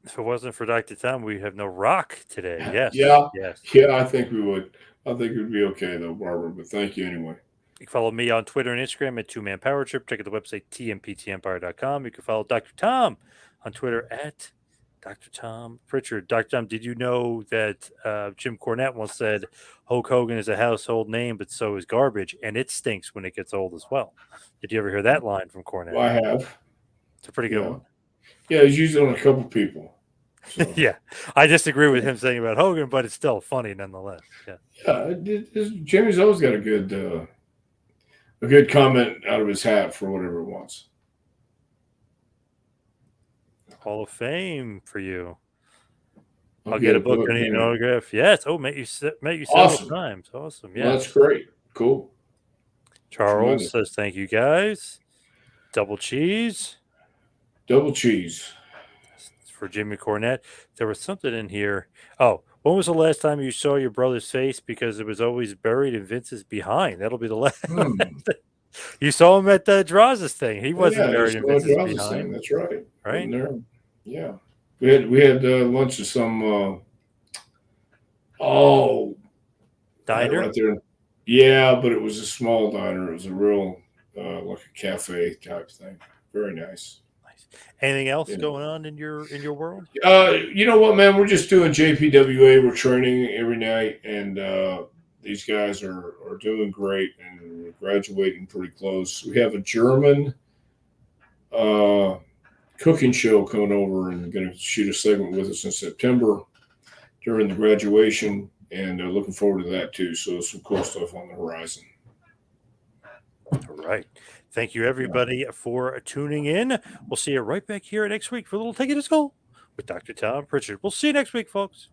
If it wasn't for Dr. Tom, we have no Rock today. Yes. Yeah. Yes. Yeah, I think we would. I think it would be okay though, Barbara. But thank you anyway. You can follow me on Twitter and Instagram at 2Man Power Trip. Check out the website tmptempire.com. You can follow Dr. Tom on Twitter at Dr. Tom Prichard. Dr. Tom, did you know that Jim Cornette once said Hulk Hogan is a household name, but so is garbage, and it stinks when it gets old as well? Did you ever hear that line from Cornette? Well, I have. It's a pretty good one. Yeah, he's used it on a couple people. So. Yeah, I disagree with him saying about Hogan, but it's still funny nonetheless. Yeah, Jimmy's always got a good comment out of his hat for whatever it wants. Hall of Fame for you. I'll get a book and an autograph. Yes. Oh, met you several times. Awesome. Yeah, well, that's great. Cool. Charles says thank you guys. Double cheese. For Jimmy Cornette. There was something in here. Oh, when was the last time you saw your brother's face? Because it was always buried in Vince's behind. That'll be the last. You saw him at the Draza's thing. He wasn't buried in Vince's behind. Thing. That's right. Right. Yeah. We had lunch at some diner. Right there. Yeah, but it was a small diner. It was a real like a cafe type thing. Very nice. Anything else going on in your world? You know what, man? We're just doing JPWA. We're training every night, and these guys are doing great, and we're graduating pretty close. We have a German cooking show coming over and going to shoot a segment with us in September during the graduation, and looking forward to that too. So some cool stuff on the horizon. All right. Thank you, everybody, for tuning in. We'll see you right back here next week for a little Take It to School with Dr. Tom Prichard. We'll see you next week, folks.